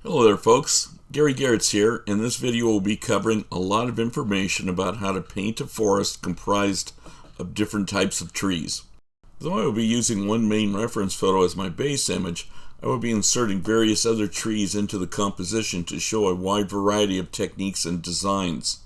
Hello there folks, Gary Garrett's here, and this video will be covering a lot of information about how to paint a forest comprised of different types of trees. Though I will be using one main reference photo as my base image, I will be inserting various other trees into the composition to show a wide variety of techniques and designs.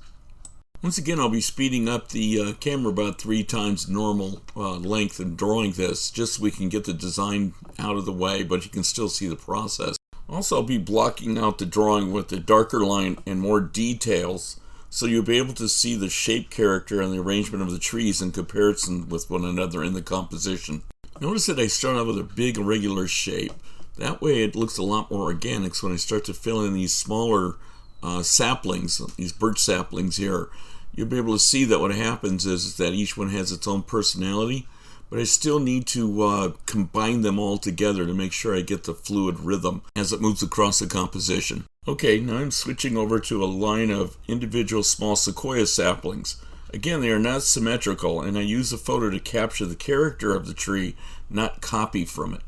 Once again, I'll be speeding up the camera about 3 times normal length and drawing this, just so we can get the design out of the way, but you can still see the process. Also, I'll be blocking out the drawing with a darker line and more details, so you'll be able to see the shape character and the arrangement of the trees in comparison with one another in the composition. Notice that I start out with a big irregular shape. That way it looks a lot more organic, so when I start to fill in these smaller saplings, these birch saplings here, you'll be able to see that what happens is that each one has its own personality, but I still need to combine them all together to make sure I get the fluid rhythm as it moves across the composition. Okay, now I'm switching over to a line of individual small sequoia saplings. Again, they are not symmetrical, and I use the photo to capture the character of the tree, not copy from it.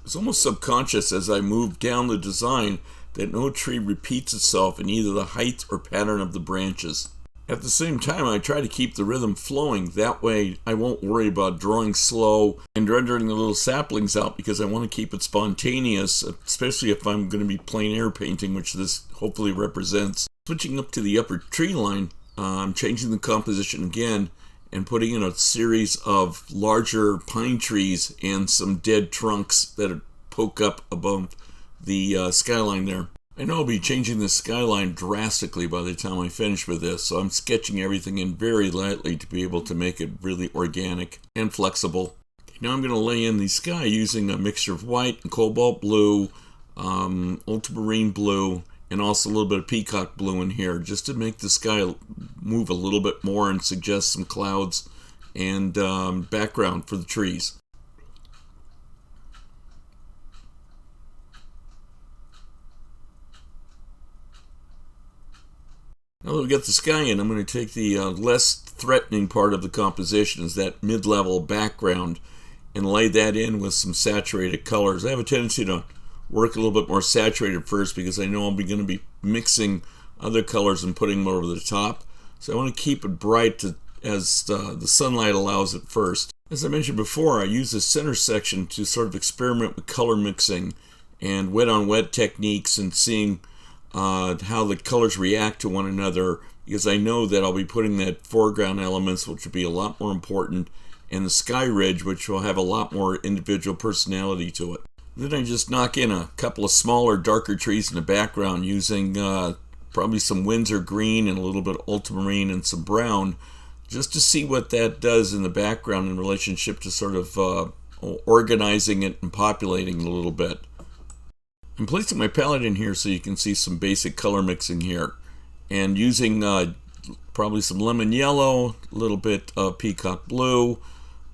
It's almost subconscious as I move down the design that no tree repeats itself in either the height or pattern of the branches. At the same time, I try to keep the rhythm flowing. That way I won't worry about drawing slow and rendering the little saplings out, because I want to keep it spontaneous, especially if I'm going to be plein air painting, which this hopefully represents. Switching up to the upper tree line, I'm changing the composition again and putting in a series of larger pine trees and some dead trunks that poke up above the skyline there. I know I'll be changing the skyline drastically by the time I finish with this, so I'm sketching everything in very lightly to be able to make it really organic and flexible. Now I'm going to lay in the sky using a mixture of white and cobalt blue, ultramarine blue, and also a little bit of peacock blue in here, just to make the sky move a little bit more and suggest some clouds and background for the trees. Now that we got the sky in, I'm going to take the less threatening part of the composition, is that mid-level background, and lay that in with some saturated colors. I have a tendency to work a little bit more saturated first, because I know I'm going to be mixing other colors and putting them over the top. So I want to keep it bright as the sunlight allows it first. As I mentioned before, I use the center section to sort of experiment with color mixing and wet-on-wet techniques and seeing how the colors react to one another, because I know that I'll be putting that foreground elements, which will be a lot more important, and the sky ridge, which will have a lot more individual personality to it. Then I just knock in a couple of smaller, darker trees in the background using probably some Windsor green and a little bit of ultramarine and some brown, just to see what that does in the background in relationship to sort of organizing it and populating it a little bit. I'm placing my palette in here so you can see some basic color mixing here, and using probably some lemon yellow, a little bit of peacock blue,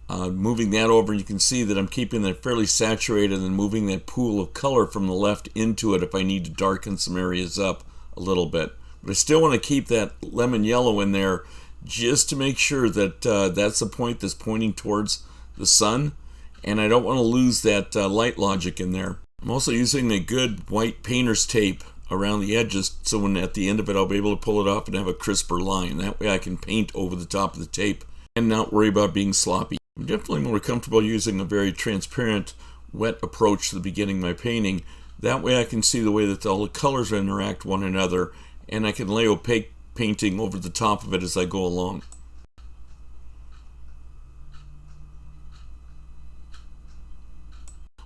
moving that over. You can see that I'm keeping that fairly saturated and moving that pool of color from the left into it if I need to darken some areas up a little bit. But I still want to keep that lemon yellow in there, just to make sure that that's the point that's pointing towards the sun, and I don't want to lose that light logic in there. I'm also using a good white painter's tape around the edges, so when at the end of it I'll be able to pull it off and have a crisper line. That way I can paint over the top of the tape and not worry about being sloppy. I'm definitely more comfortable using a very transparent, wet approach to the beginning of my painting. That way I can see the way that all the colors interact one another, and I can lay opaque painting over the top of it as I go along.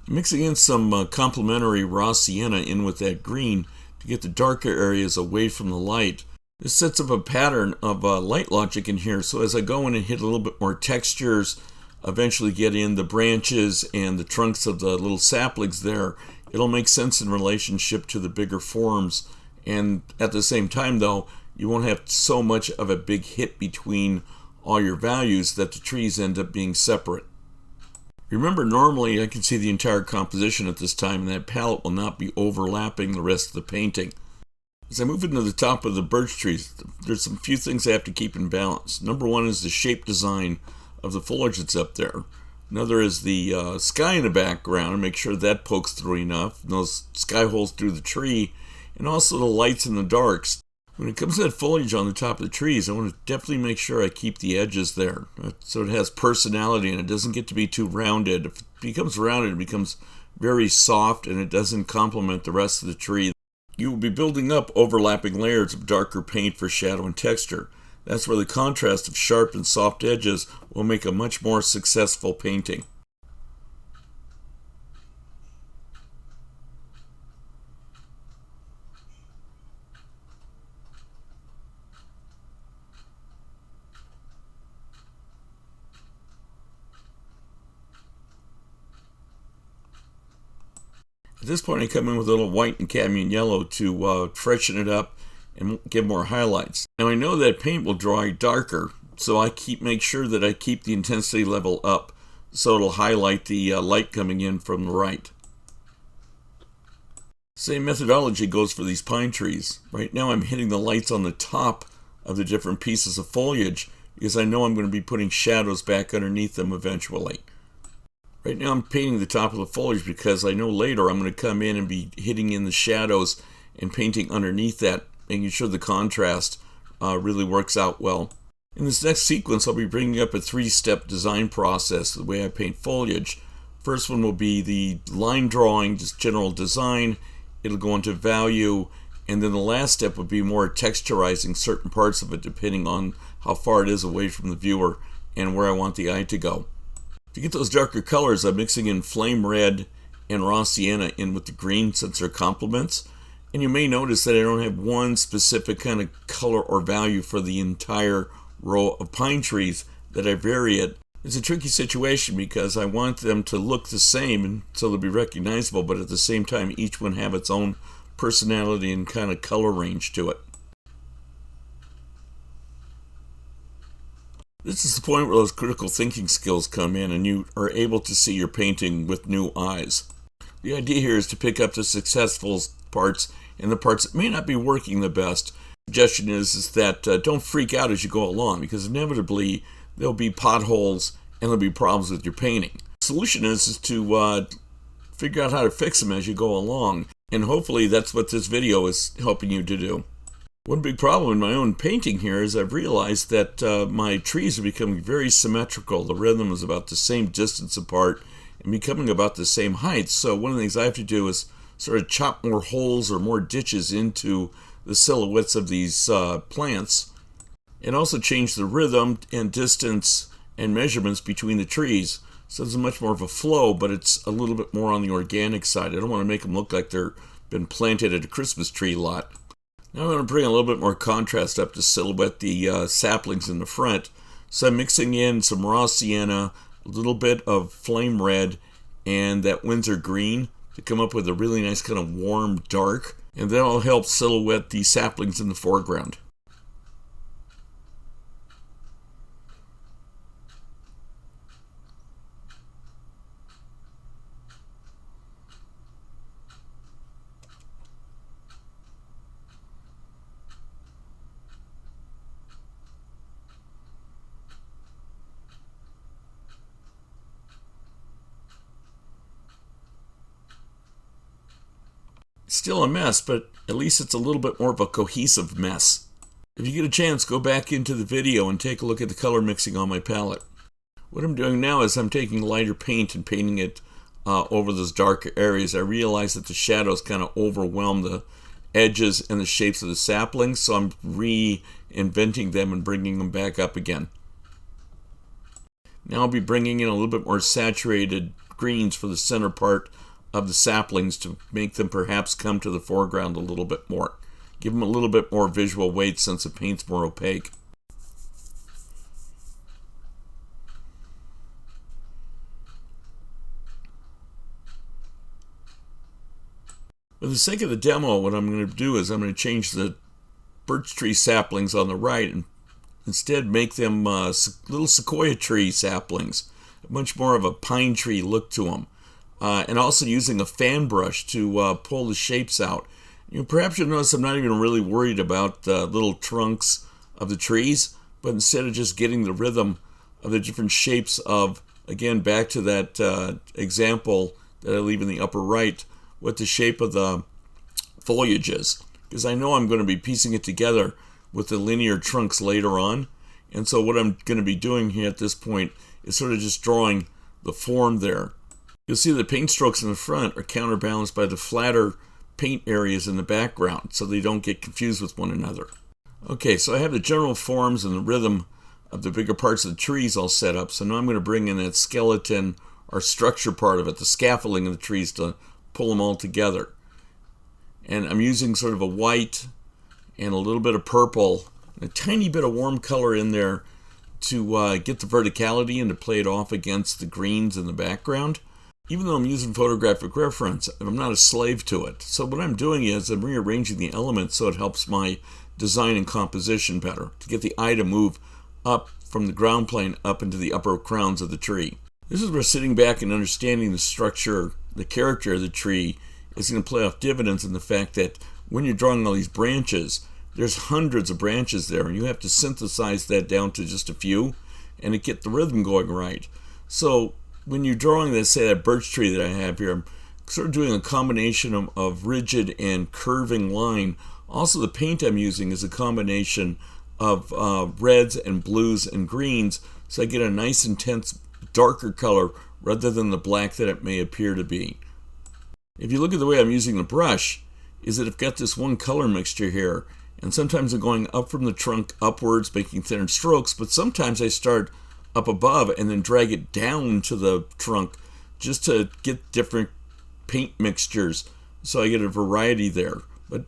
Mixing in some complementary raw sienna in with that green to get the darker areas away from the light. This sets up a pattern of light logic in here, so as I go in and hit a little bit more textures, eventually get in the branches and the trunks of the little saplings there, it'll make sense in relationship to the bigger forms. And at the same time though, you won't have so much of a big hit between all your values that the trees end up being separate. Remember, normally I can see the entire composition at this time, and that palette will not be overlapping the rest of the painting. As I move into the top of the birch trees, there's some few things I have to keep in balance. Number one is the shape design of the foliage that's up there. Another is the sky in the background, and make sure that pokes through enough. And those sky holes through the tree, and also the lights and the darks. When it comes to that foliage on the top of the trees, I want to definitely make sure I keep the edges there so it has personality and it doesn't get to be too rounded. If it becomes rounded, it becomes very soft and it doesn't complement the rest of the tree. You will be building up overlapping layers of darker paint for shadow and texture. That's where the contrast of sharp and soft edges will make a much more successful painting. At this point, I come in with a little white and cadmium yellow to freshen it up and give more highlights. Now I know that paint will dry darker, so I make sure that I keep the intensity level up so it'll highlight the light coming in from the right. Same methodology goes for these pine trees. Right now I'm hitting the lights on the top of the different pieces of foliage because I know I'm going to be putting shadows back underneath them eventually. Right now I'm painting the top of the foliage because I know later I'm going to come in and be hitting in the shadows and painting underneath that, making sure the contrast really works out well. In this next sequence, I'll be bringing up a 3-step design process, the way I paint foliage. First one will be the line drawing, just general design. It'll go into value, and then the last step would be more texturizing certain parts of it depending on how far it is away from the viewer and where I want the eye to go. To get those darker colors, I'm mixing in flame red and raw sienna in with the green since they're complements. And you may notice that I don't have one specific kind of color or value for the entire row of pine trees, that I vary it. It's a tricky situation because I want them to look the same and so they'll be recognizable, but at the same time each one have its own personality and kind of color range to it. This is the point where those critical thinking skills come in and you are able to see your painting with new eyes. The idea here is to pick up the successful parts and the parts that may not be working the best. The suggestion is that don't freak out as you go along, because inevitably there'll be potholes and there'll be problems with your painting. The solution is to figure out how to fix them as you go along, and hopefully that's what this video is helping you to do. One big problem in my own painting here is I've realized that my trees are becoming very symmetrical. The rhythm is about the same distance apart and becoming about the same height. So one of the things I have to do is sort of chop more holes or more ditches into the silhouettes of these plants, and also change the rhythm and distance and measurements between the trees. So there's much more of a flow, but it's a little bit more on the organic side. I don't want to make them look like they're been planted at a Christmas tree lot. Now I'm going to bring a little bit more contrast up to silhouette the saplings in the front. So I'm mixing in some raw sienna, a little bit of flame red, and that Windsor green to come up with a really nice kind of warm dark. And that'll help silhouette the saplings in the foreground. Still a mess, but at least it's a little bit more of a cohesive mess. If you get a chance, go back into the video and take a look at the color mixing on my palette. What I'm doing now is I'm taking lighter paint and painting it over those darker areas. I realize that the shadows kind of overwhelm the edges and the shapes of the saplings, so I'm reinventing them and bringing them back up again. Now I'll be bringing in a little bit more saturated greens for the center part of the saplings to make them perhaps come to the foreground a little bit more. Give them a little bit more visual weight since the paint's more opaque. For the sake of the demo, what I'm going to do is I'm going to change the birch tree saplings on the right and instead make them little sequoia tree saplings, much more of a pine tree look to them. And also using a fan brush to pull the shapes out. Perhaps you'll notice I'm not even really worried about the little trunks of the trees, but instead of just getting the rhythm of the different shapes of again, back to that example that I leave in the upper right, what the shape of the foliage is. Because I know I'm going to be piecing it together with the linear trunks later on. And so what I'm going to be doing here at this point is sort of just drawing the form there. You'll see the paint strokes in the front are counterbalanced by the flatter paint areas in the background, so they don't get confused with one another. Okay, so I have the general forms and the rhythm of the bigger parts of the trees all set up. So now I'm going to bring in that skeleton or structure part of it, the scaffolding of the trees, to pull them all together. And I'm using sort of a white and a little bit of purple and a tiny bit of warm color in there to get the verticality and to play it off against the greens in the background. Even though I'm using photographic reference, I'm not a slave to it. So what I'm doing is I'm rearranging the elements so it helps my design and composition better, to get the eye to move up from the ground plane up into the upper crowns of the tree. This is where sitting back and understanding the structure, the character of the tree, is going to play off dividends in the fact that when you're drawing all these branches, there's hundreds of branches there, and you have to synthesize that down to just a few and to get the rhythm going right. So when you're drawing this, say that birch tree that I have here, I'm sort of doing a combination of rigid and curving line. Also, the paint I'm using is a combination of reds and blues and greens, so I get a nice intense darker color rather than the black that it may appear to be. If you look at the way I'm using the brush, is that I've got this one color mixture here, and sometimes I'm going up from the trunk upwards, making thinner strokes, but sometimes I start up above and then drag it down to the trunk just to get different paint mixtures, so I get a variety there. But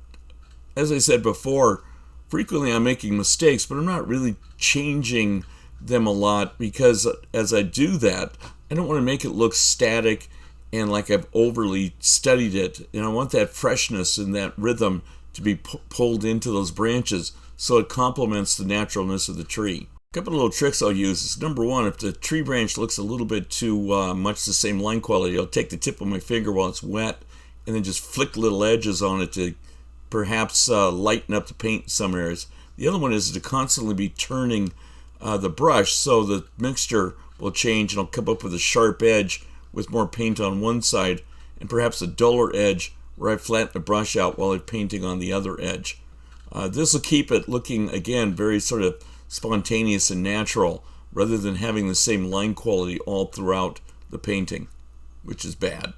as I said before, frequently I'm making mistakes, but I'm not really changing them a lot, because as I do that, I don't want to make it look static and like I've overly studied it. And I want that freshness and that rhythm to be pulled into those branches so it complements the naturalness of the tree. A couple of little tricks I'll use is, number one, if the tree branch looks a little bit too much the same line quality, I'll take the tip of my finger while it's wet and then just flick little edges on it to perhaps lighten up the paint in some areas. The other one is to constantly be turning the brush so the mixture will change, and I'll come up with a sharp edge with more paint on one side and perhaps a duller edge where I flatten the brush out while I'm painting on the other edge. This will keep it looking, again, very sort of spontaneous and natural, rather than having the same line quality all throughout the painting, which is bad.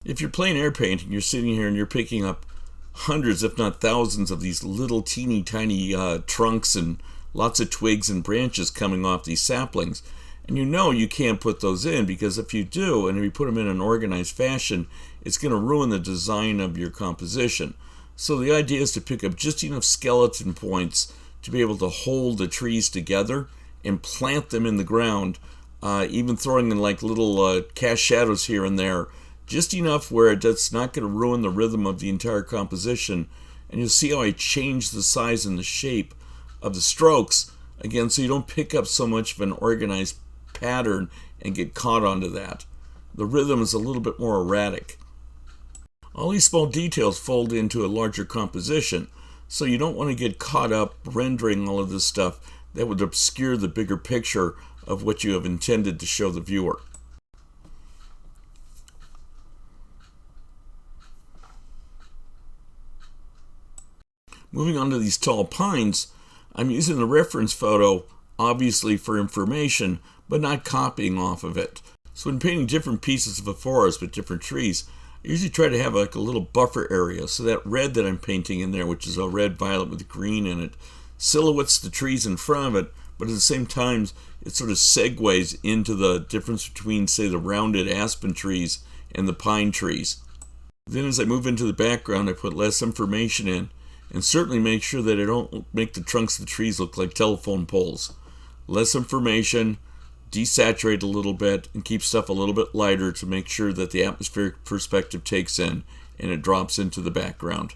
If you're plein air painting, you're sitting here and you're picking up hundreds, if not thousands, of these little teeny tiny trunks and lots of twigs and branches coming off these saplings. And you know you can't put those in, because if you do, and if you put them in an organized fashion, it's going to ruin the design of your composition. So the idea is to pick up just enough skeleton points to be able to hold the trees together and plant them in the ground, even throwing in like little cast shadows here and there, just enough where it's not going to ruin the rhythm of the entire composition. And you'll see how I change the size and the shape of the strokes, again, so you don't pick up so much of an organized pattern and get caught onto that. The rhythm is a little bit more erratic. All these small details fold into a larger composition, so you don't want to get caught up rendering all of this stuff that would obscure the bigger picture of what you have intended to show the viewer. Moving on to these tall pines, I'm using the reference photo obviously for information, but not copying off of it. So when painting different pieces of a forest with different trees, I usually try to have like a little buffer area, so that red that I'm painting in there, which is a red violet with green in it, silhouettes the trees in front of it, but at the same time it sort of segues into the difference between, say, the rounded aspen trees and the pine trees. Then as I move into the background, I put less information in, and certainly make sure that I don't make the trunks of the trees look like telephone poles. Less information, desaturate a little bit, and keep stuff a little bit lighter to make sure that the atmospheric perspective takes in and it drops into the background.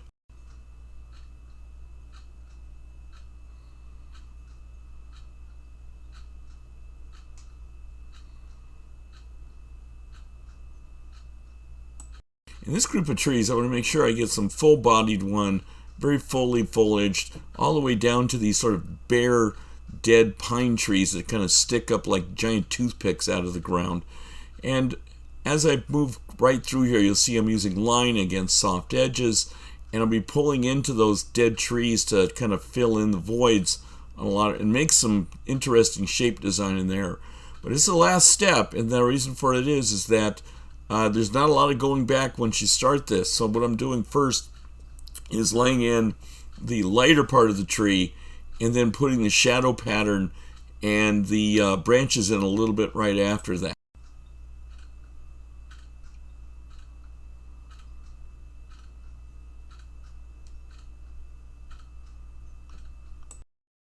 In this group of trees, I want to make sure I get some full-bodied one, very fully foliaged, all the way down to these sort of bare, dead pine trees that kind of stick up like giant toothpicks out of the ground. And as I move right through here, you'll see I'm using line against soft edges, and I'll be pulling into those dead trees to kind of fill in the voids on a lot and make some interesting shape design in there. But it's the last step, and the reason for it is that there's not a lot of going back once you start this. So what I'm doing first is laying in the lighter part of the tree and then putting the shadow pattern and the branches in a little bit right after that.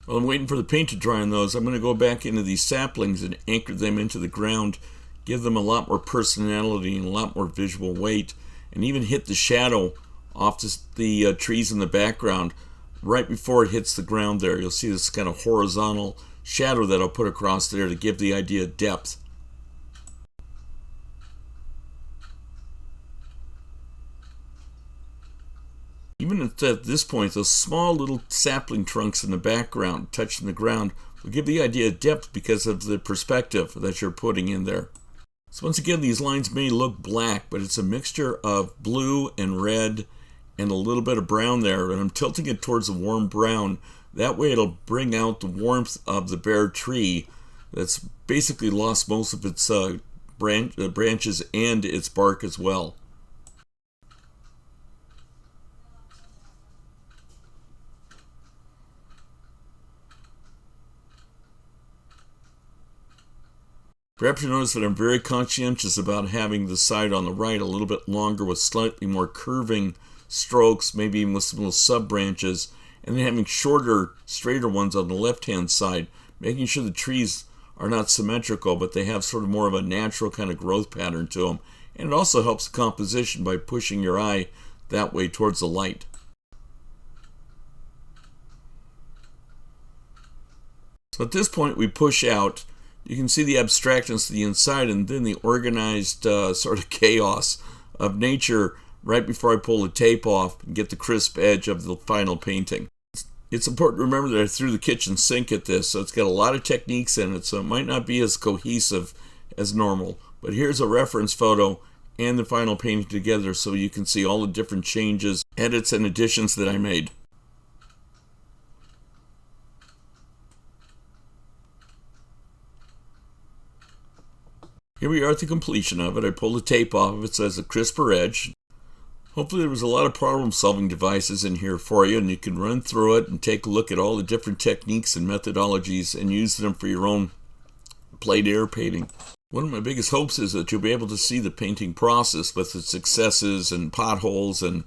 While I'm waiting for the paint to dry on those, I'm going to go back into these saplings and anchor them into the ground, give them a lot more personality and a lot more visual weight, and even hit the shadow off the trees in the background right before it hits the ground there. You'll see this kind of horizontal shadow that I'll put across there to give the idea of depth. Even at this point, those small little sapling trunks in the background touching the ground will give the idea of depth because of the perspective that you're putting in there. So once again, these lines may look black, but it's a mixture of blue and red and a little bit of brown there, and I'm tilting it towards the warm brown. That way it'll bring out the warmth of the bare tree that's basically lost most of its branches and its bark as well. Perhaps you notice that I'm very conscientious about having the side on the right a little bit longer with slightly more curving strokes, maybe even with some little sub-branches, and then having shorter, straighter ones on the left-hand side, making sure the trees are not symmetrical, but they have sort of more of a natural kind of growth pattern to them. And it also helps the composition by pushing your eye that way towards the light. So at this point we push out. You can see the abstractness to the inside and then the organized sort of chaos of nature right before I pull the tape off and get the crisp edge of the final painting. It's important to remember that I threw the kitchen sink at this, so it's got a lot of techniques in it, so it might not be as cohesive as normal. But here's a reference photo and the final painting together so you can see all the different changes, edits, and additions that I made. Here we are at the completion of it. I pulled the tape off of it so it has a crisper edge. Hopefully there was a lot of problem-solving devices in here for you, and you can run through it and take a look at all the different techniques and methodologies and use them for your own plein air painting. One of my biggest hopes is that you'll be able to see the painting process with its successes and potholes and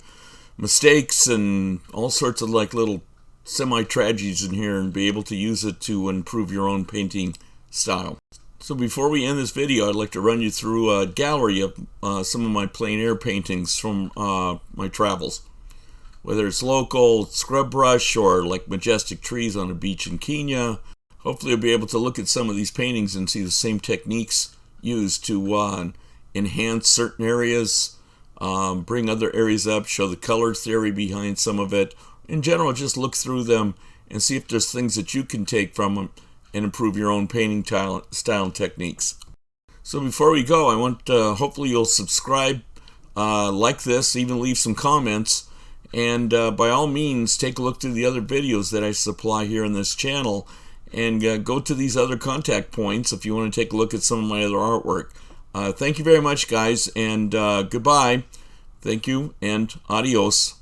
mistakes and all sorts of like little semi-tragedies in here, and be able to use it to improve your own painting style. So before we end this video, I'd like to run you through a gallery of some of my plein air paintings from my travels. Whether it's local scrub brush or like majestic trees on a beach in Kenya, hopefully you'll be able to look at some of these paintings and see the same techniques used to enhance certain areas, bring other areas up, show the color theory behind some of it. In general, just look through them and see if there's things that you can take from them and improve your own painting style and techniques. So before we go, I want hopefully you'll subscribe, like this, even leave some comments, and by all means take a look through the other videos that I supply here on this channel, and go to these other contact points if you want to take a look at some of my other artwork. Thank you very much, guys, and goodbye. Thank you, and adios.